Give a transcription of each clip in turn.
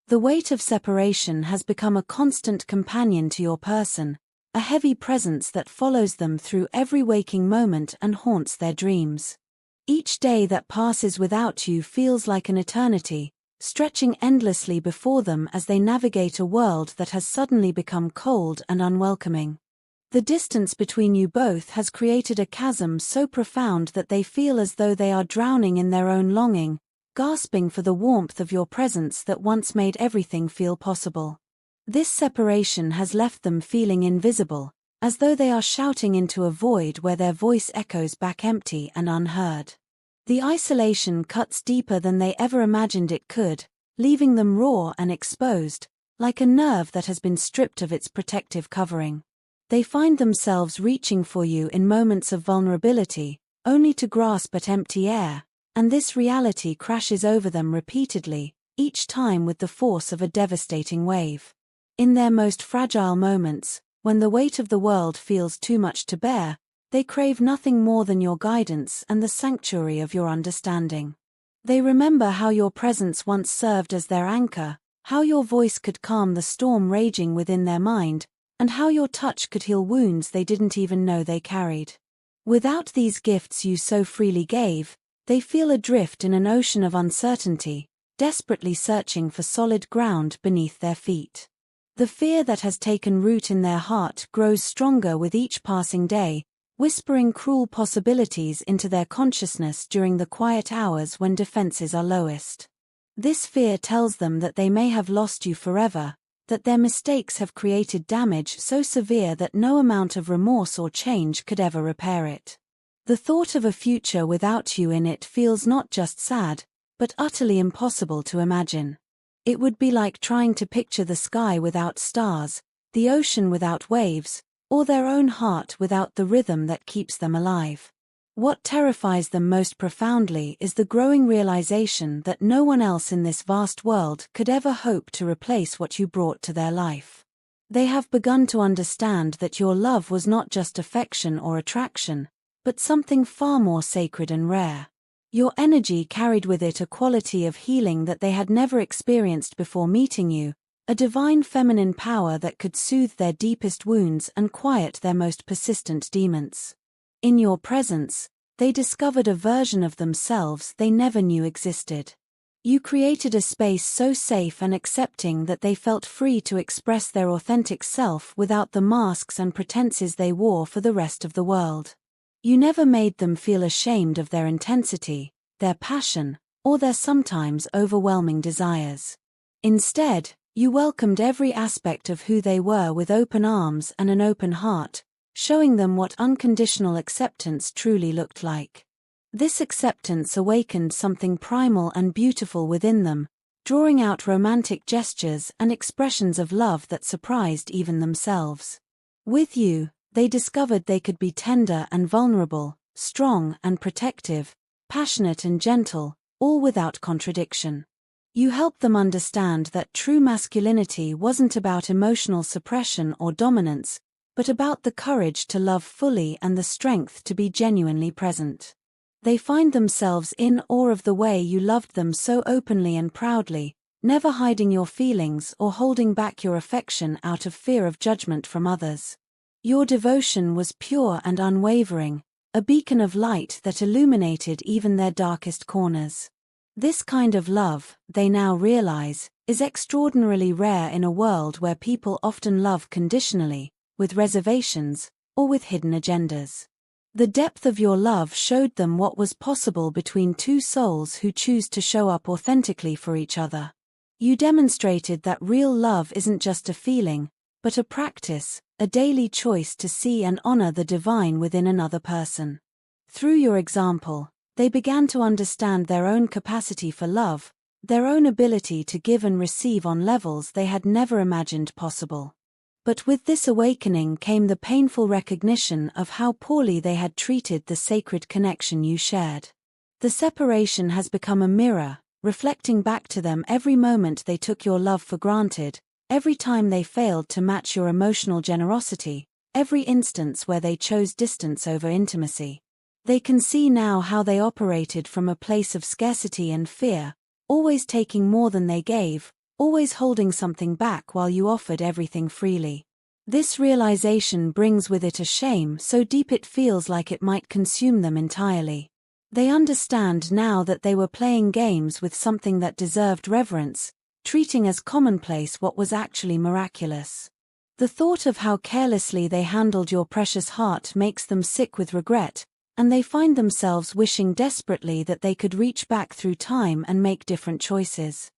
The weight of separation has become a constant companion to your person, a heavy presence that follows them through every waking moment and haunts their dreams. Each day that passes without you feels like an eternity, stretching endlessly before them as they navigate a world that has suddenly become cold and unwelcoming. The distance between you both has created a chasm so profound that they feel as though they are drowning in their own longing, gasping for the warmth of your presence that once made everything feel possible. This separation has left them feeling invisible, as though they are shouting into a void where their voice echoes back empty and unheard. The isolation cuts deeper than they ever imagined it could, leaving them raw and exposed, like a nerve that has been stripped of its protective covering. They find themselves reaching for you in moments of vulnerability, only to grasp at empty air, and this reality crashes over them repeatedly, each time with the force of a devastating wave. In their most fragile moments, when the weight of the world feels too much to bear, they crave nothing more than your guidance and the sanctuary of your understanding. They remember how your presence once served as their anchor, how your voice could calm the storm raging within their mind, and how your touch could heal wounds they didn't even know they carried. Without these gifts you so freely gave, they feel adrift in an ocean of uncertainty, desperately searching for solid ground beneath their feet. The fear that has taken root in their heart grows stronger with each passing day, whispering cruel possibilities into their consciousness during the quiet hours when defenses are lowest. This fear tells them that they may have lost you forever, that their mistakes have created damage so severe that no amount of remorse or change could ever repair it. The thought of a future without you in it feels not just sad, but utterly impossible to imagine. It would be like trying to picture the sky without stars, the ocean without waves, or their own heart without the rhythm that keeps them alive. What terrifies them most profoundly is the growing realization that no one else in this vast world could ever hope to replace what you brought to their life. They have begun to understand that your love was not just affection or attraction, but something far more sacred and rare. Your energy carried with it a quality of healing that they had never experienced before meeting you, a divine feminine power that could soothe their deepest wounds and quiet their most persistent demons. In your presence, they discovered a version of themselves they never knew existed. You created a space so safe and accepting that they felt free to express their authentic self without the masks and pretenses they wore for the rest of the world. You never made them feel ashamed of their intensity, their passion, or their sometimes overwhelming desires. Instead, you welcomed every aspect of who they were with open arms and an open heart, showing them what unconditional acceptance truly looked like. This acceptance awakened something primal and beautiful within them, drawing out romantic gestures and expressions of love that surprised even themselves. With you, they discovered they could be tender and vulnerable, strong and protective, passionate and gentle, all without contradiction. You helped them understand that true masculinity wasn't about emotional suppression or dominance, but about the courage to love fully and the strength to be genuinely present. They find themselves in awe of the way you loved them so openly and proudly, never hiding your feelings or holding back your affection out of fear of judgment from others. Your devotion was pure and unwavering, a beacon of light that illuminated even their darkest corners. This kind of love, they now realize, is extraordinarily rare in a world where people often love conditionally, with reservations, or with hidden agendas. The depth of your love showed them what was possible between two souls who choose to show up authentically for each other. You demonstrated that real love isn't just a feeling, but a practice, a daily choice to see and honor the divine within another person. Through your example, they began to understand their own capacity for love, their own ability to give and receive on levels they had never imagined possible. But with this awakening came the painful recognition of how poorly they had treated the sacred connection you shared. The separation has become a mirror, reflecting back to them every moment they took your love for granted, every time they failed to match your emotional generosity, every instance where they chose distance over intimacy. They can see now how they operated from a place of scarcity and fear, always taking more than they gave, always holding something back while you offered everything freely. This realization brings with it a shame so deep it feels like it might consume them entirely. They understand now that they were playing games with something that deserved reverence, treating as commonplace what was actually miraculous. The thought of how carelessly they handled your precious heart makes them sick with regret, and they find themselves wishing desperately that they could reach back through time and make different choices.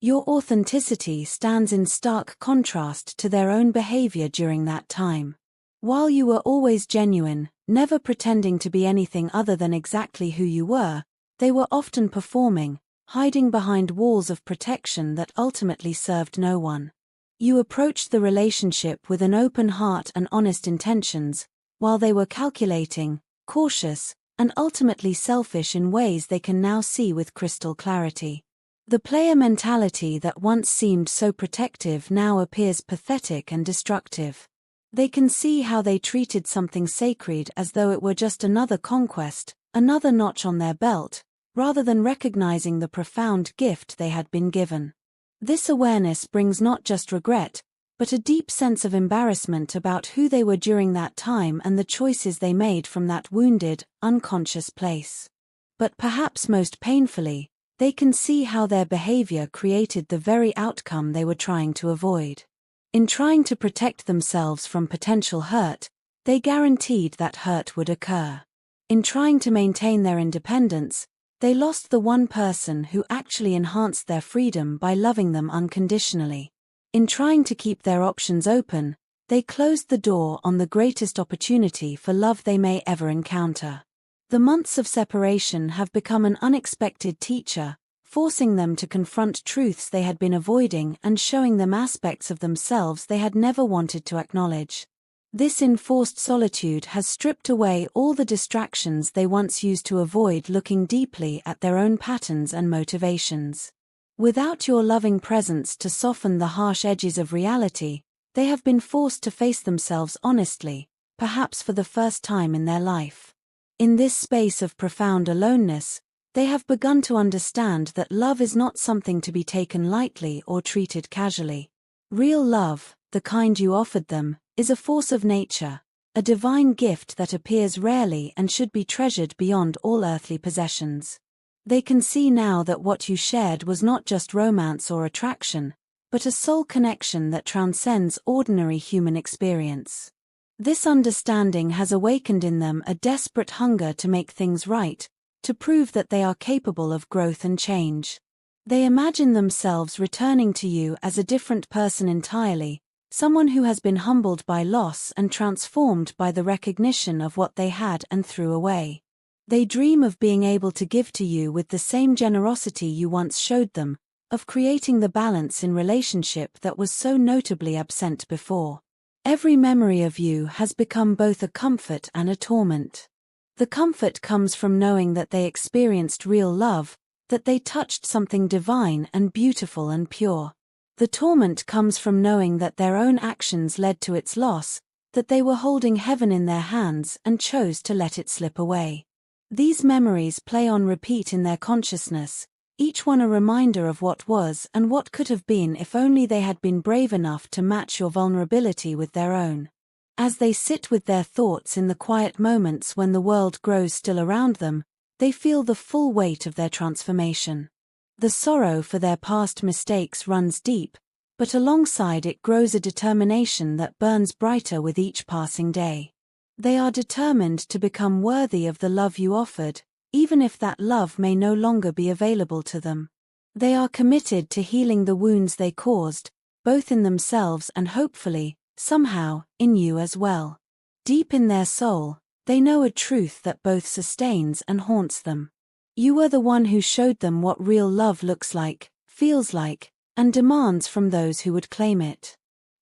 Your authenticity stands in stark contrast to their own behavior during that time. While you were always genuine, never pretending to be anything other than exactly who you were, they were often performing, hiding behind walls of protection that ultimately served no one. You approached the relationship with an open heart and honest intentions, while they were calculating, cautious, and ultimately selfish in ways they can now see with crystal clarity. The player mentality that once seemed so protective now appears pathetic and destructive. They can see how they treated something sacred as though it were just another conquest, another notch on their belt, rather than recognizing the profound gift they had been given. This awareness brings not just regret, but a deep sense of embarrassment about who they were during that time and the choices they made from that wounded, unconscious place. But perhaps most painfully, they can see how their behavior created the very outcome they were trying to avoid. In trying to protect themselves from potential hurt, they guaranteed that hurt would occur. In trying to maintain their independence, they lost the one person who actually enhanced their freedom by loving them unconditionally. In trying to keep their options open, they closed the door on the greatest opportunity for love they may ever encounter. The months of separation have become an unexpected teacher, forcing them to confront truths they had been avoiding and showing them aspects of themselves they had never wanted to acknowledge. This enforced solitude has stripped away all the distractions they once used to avoid looking deeply at their own patterns and motivations. Without your loving presence to soften the harsh edges of reality, they have been forced to face themselves honestly, perhaps for the first time in their life. In this space of profound aloneness, they have begun to understand that love is not something to be taken lightly or treated casually. Real love, the kind you offered them, is a force of nature, a divine gift that appears rarely and should be treasured beyond all earthly possessions. They can see now that what you shared was not just romance or attraction, but a soul connection that transcends ordinary human experience. This understanding has awakened in them a desperate hunger to make things right, to prove that they are capable of growth and change. They imagine themselves returning to you as a different person entirely, someone who has been humbled by loss and transformed by the recognition of what they had and threw away. They dream of being able to give to you with the same generosity you once showed them, of creating the balance in relationship that was so notably absent before. Every memory of you has become both a comfort and a torment. The comfort comes from knowing that they experienced real love, that they touched something divine and beautiful and pure. The torment comes from knowing that their own actions led to its loss, that they were holding heaven in their hands and chose to let it slip away. These memories play on repeat in their consciousness, each one a reminder of what was and what could have been if only they had been brave enough to match your vulnerability with their own. As they sit with their thoughts in the quiet moments when the world grows still around them, they feel the full weight of their transformation. The sorrow for their past mistakes runs deep, but alongside it grows a determination that burns brighter with each passing day. They are determined to become worthy of the love you offered, even if that love may no longer be available to them. They are committed to healing the wounds they caused, both in themselves and hopefully, somehow, in you as well. Deep in their soul, they know a truth that both sustains and haunts them. You were the one who showed them what real love looks like, feels like, and demands from those who would claim it.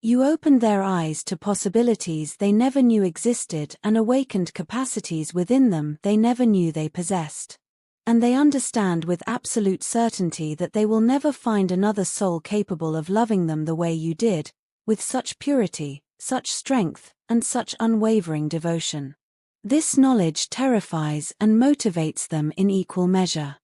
You opened their eyes to possibilities they never knew existed and awakened capacities within them they never knew they possessed. And they understand with absolute certainty that they will never find another soul capable of loving them the way you did, with such purity, such strength, and such unwavering devotion. This knowledge terrifies and motivates them in equal measure.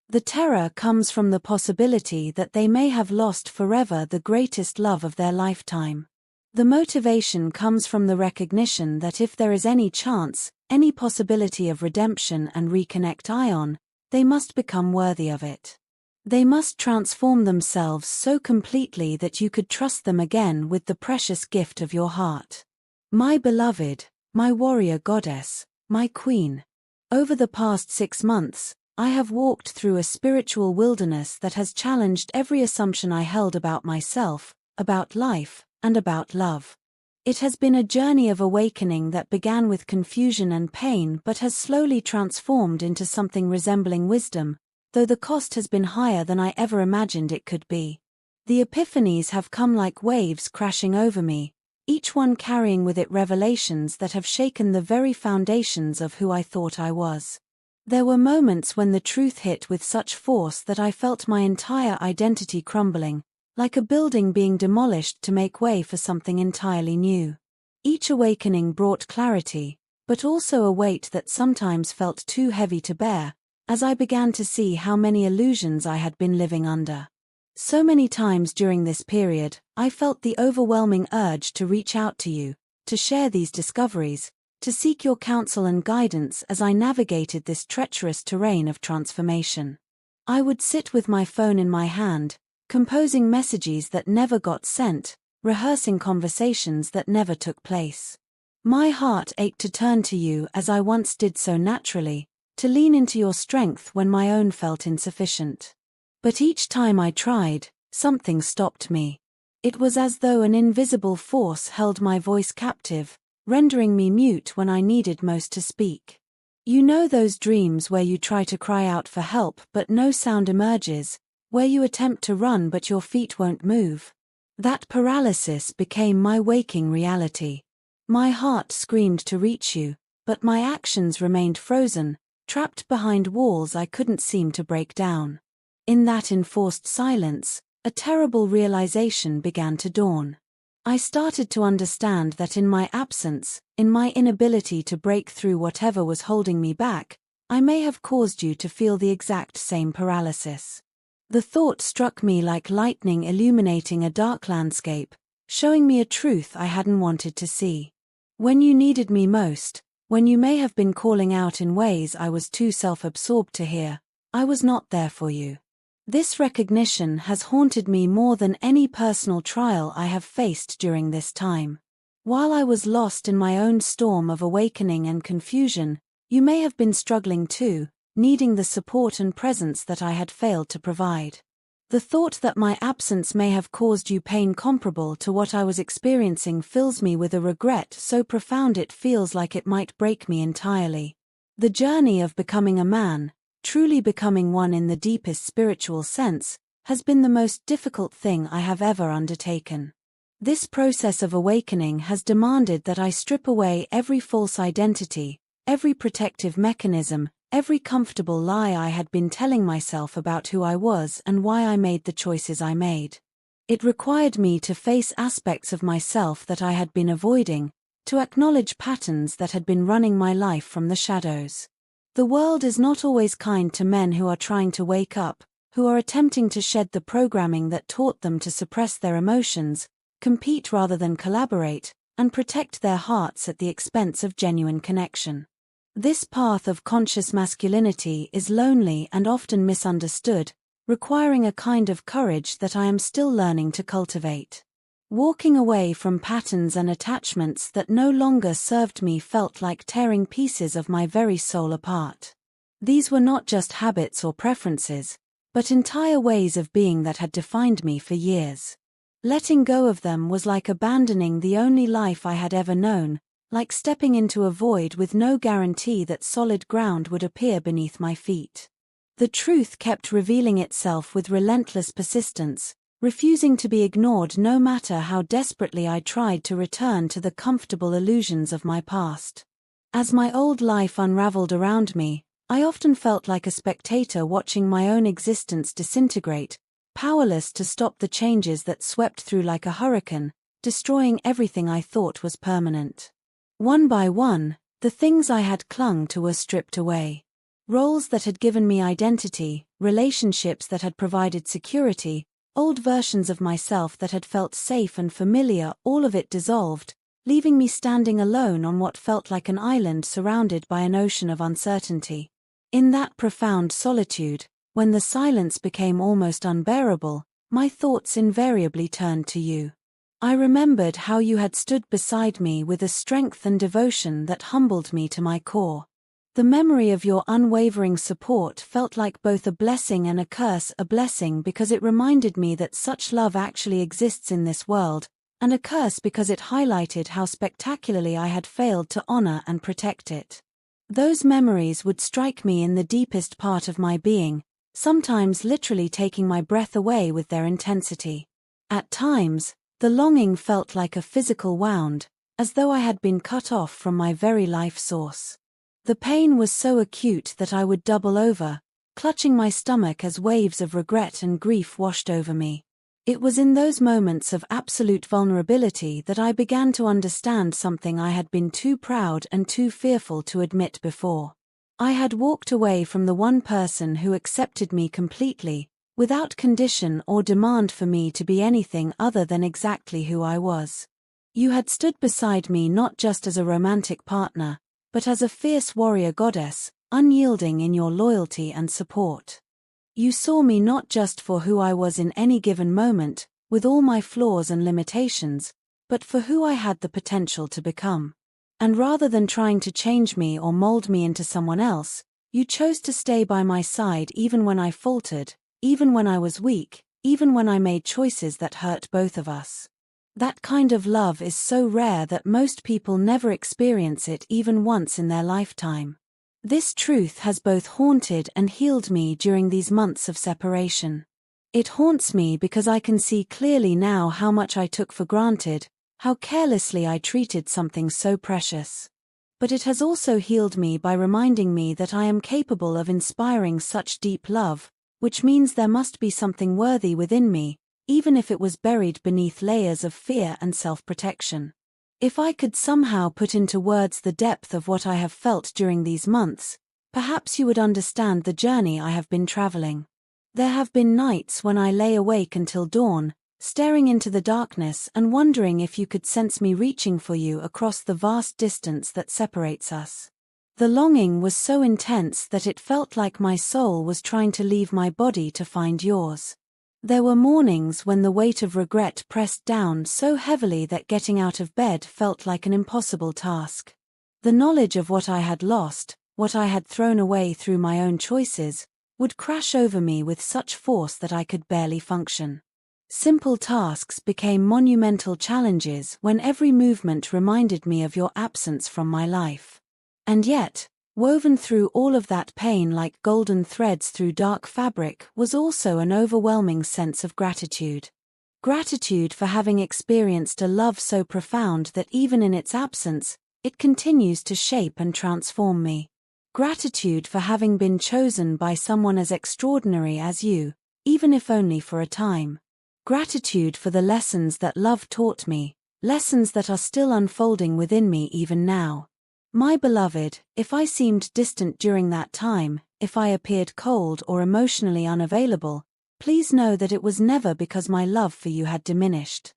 The terror comes from the possibility that they may have lost forever the greatest love of their lifetime. The motivation comes from the recognition that if there is any chance, any possibility of redemption and reconnect, they must become worthy of it. They must transform themselves so completely that you could trust them again with the precious gift of your heart. My beloved, my warrior goddess, my queen. Over the past 6 months, I have walked through a spiritual wilderness that has challenged every assumption I held about myself, about life, and about love. It has been a journey of awakening that began with confusion and pain but has slowly transformed into something resembling wisdom, though the cost has been higher than I ever imagined it could be. The epiphanies have come like waves crashing over me, each one carrying with it revelations that have shaken the very foundations of who I thought I was. There were moments when the truth hit with such force that I felt my entire identity crumbling, like a building being demolished to make way for something entirely new. Each awakening brought clarity, but also a weight that sometimes felt too heavy to bear, as I began to see how many illusions I had been living under. So many times during this period, I felt the overwhelming urge to reach out to you, to share these discoveries, to seek your counsel and guidance as I navigated this treacherous terrain of transformation. I would sit with my phone in my hand, composing messages that never got sent, rehearsing conversations that never took place. My heart ached to turn to you as I once did so naturally, to lean into your strength when my own felt insufficient. But each time I tried, something stopped me. It was as though an invisible force held my voice captive, rendering me mute when I needed most to speak. You know those dreams where you try to cry out for help but no sound emerges, where you attempt to run but your feet won't move? That paralysis became my waking reality. My heart screamed to reach you, but my actions remained frozen, trapped behind walls I couldn't seem to break down. In that enforced silence, a terrible realization began to dawn. I started to understand that in my absence, in my inability to break through whatever was holding me back, I may have caused you to feel the exact same paralysis. The thought struck me like lightning illuminating a dark landscape, showing me a truth I hadn't wanted to see. When you needed me most, when you may have been calling out in ways I was too self-absorbed to hear, I was not there for you. This recognition has haunted me more than any personal trial I have faced during this time. While I was lost in my own storm of awakening and confusion, you may have been struggling too, needing the support and presence that I had failed to provide. The thought that my absence may have caused you pain comparable to what I was experiencing fills me with a regret so profound it feels like it might break me entirely. The journey of becoming a man, truly becoming one in the deepest spiritual sense, has been the most difficult thing I have ever undertaken. This process of awakening has demanded that I strip away every false identity, every protective mechanism, every comfortable lie I had been telling myself about who I was and why I made the choices I made. It required me to face aspects of myself that I had been avoiding, to acknowledge patterns that had been running my life from the shadows. The world is not always kind to men who are trying to wake up, who are attempting to shed the programming that taught them to suppress their emotions, compete rather than collaborate, and protect their hearts at the expense of genuine connection. This path of conscious masculinity is lonely and often misunderstood, requiring a kind of courage that I am still learning to cultivate. Walking away from patterns and attachments that no longer served me felt like tearing pieces of my very soul apart. These were not just habits or preferences, but entire ways of being that had defined me for years. Letting go of them was like abandoning the only life I had ever known, like stepping into a void with no guarantee that solid ground would appear beneath my feet. The truth kept revealing itself with relentless persistence, refusing to be ignored no matter how desperately I tried to return to the comfortable illusions of my past. As my old life unraveled around me, I often felt like a spectator watching my own existence disintegrate, powerless to stop the changes that swept through like a hurricane, destroying everything I thought was permanent. One by one, the things I had clung to were stripped away. Roles that had given me identity, relationships that had provided security, old versions of myself that had felt safe and familiar, all of it dissolved, leaving me standing alone on what felt like an island surrounded by an ocean of uncertainty. In that profound solitude, when the silence became almost unbearable, my thoughts invariably turned to you. I remembered how you had stood beside me with a strength and devotion that humbled me to my core. The memory of your unwavering support felt like both a blessing and a curse, a blessing because it reminded me that such love actually exists in this world, and a curse because it highlighted how spectacularly I had failed to honor and protect it. Those memories would strike me in the deepest part of my being, sometimes literally taking my breath away with their intensity. At times, the longing felt like a physical wound, as though I had been cut off from my very life source. The pain was so acute that I would double over, clutching my stomach as waves of regret and grief washed over me. It was in those moments of absolute vulnerability that I began to understand something I had been too proud and too fearful to admit before. I had walked away from the one person who accepted me completely, without condition or demand for me to be anything other than exactly who I was. You had stood beside me not just as a romantic partner, but as a fierce warrior goddess, unyielding in your loyalty and support. You saw me not just for who I was in any given moment, with all my flaws and limitations, but for who I had the potential to become. And rather than trying to change me or mold me into someone else, you chose to stay by my side even when I faltered, even when I was weak, even when I made choices that hurt both of us. That kind of love is so rare that most people never experience it even once in their lifetime. This truth has both haunted and healed me during these months of separation. It haunts me because I can see clearly now how much I took for granted, how carelessly I treated something so precious. But it has also healed me by reminding me that I am capable of inspiring such deep love, which means there must be something worthy within me, even if it was buried beneath layers of fear and self-protection. If I could somehow put into words the depth of what I have felt during these months, perhaps you would understand the journey I have been traveling. There have been nights when I lay awake until dawn, staring into the darkness and wondering if you could sense me reaching for you across the vast distance that separates us. The longing was so intense that it felt like my soul was trying to leave my body to find yours. There were mornings when the weight of regret pressed down so heavily that getting out of bed felt like an impossible task. The knowledge of what I had lost, what I had thrown away through my own choices, would crash over me with such force that I could barely function. Simple tasks became monumental challenges when every movement reminded me of your absence from my life. And yet, woven through all of that pain like golden threads through dark fabric was also an overwhelming sense of gratitude. Gratitude for having experienced a love so profound that even in its absence, it continues to shape and transform me. Gratitude for having been chosen by someone as extraordinary as you, even if only for a time. Gratitude for the lessons that love taught me, lessons that are still unfolding within me even now. My beloved, if I seemed distant during that time, if I appeared cold or emotionally unavailable, please know that it was never because my love for you had diminished.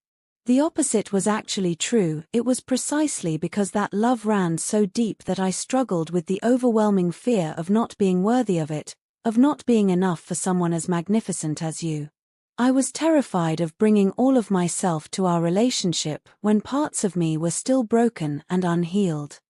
The opposite was actually true. It was precisely because that love ran so deep that I struggled with the overwhelming fear of not being worthy of it, of not being enough for someone as magnificent as you. I was terrified of bringing all of myself to our relationship when parts of me were still broken and unhealed.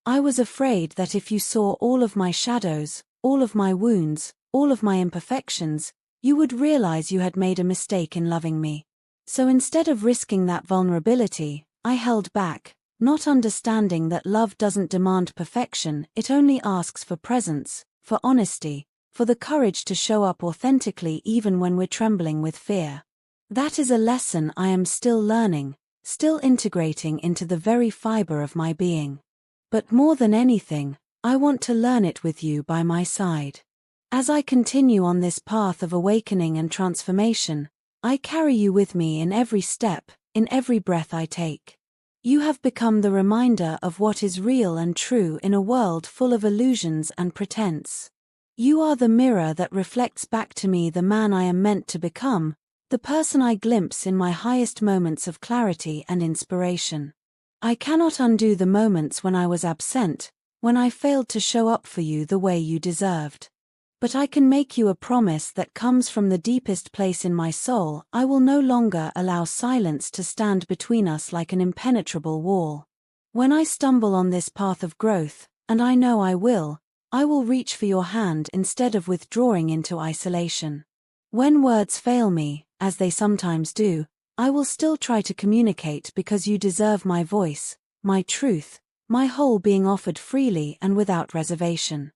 I was afraid that if you saw all of my shadows, all of my wounds, all of my imperfections, you would realize you had made a mistake in loving me. So instead of risking that vulnerability, I held back, not understanding that love doesn't demand perfection, it only asks for presence, for honesty, for the courage to show up authentically even when we're trembling with fear. That is a lesson I am still learning, still integrating into the very fiber of my being. But more than anything, I want to learn it with you by my side. As I continue on this path of awakening and transformation, I carry you with me in every step, in every breath I take. You have become the reminder of what is real and true in a world full of illusions and pretense. You are the mirror that reflects back to me the man I am meant to become, the person I glimpse in my highest moments of clarity and inspiration. I cannot undo the moments when I was absent, when I failed to show up for you the way you deserved. But I can make you a promise that comes from the deepest place in my soul. I will no longer allow silence to stand between us like an impenetrable wall. When I stumble on this path of growth, and I know I will reach for your hand instead of withdrawing into isolation. When words fail me, as they sometimes do, I will still try to communicate because you deserve my voice, my truth, my whole being offered freely and without reservation.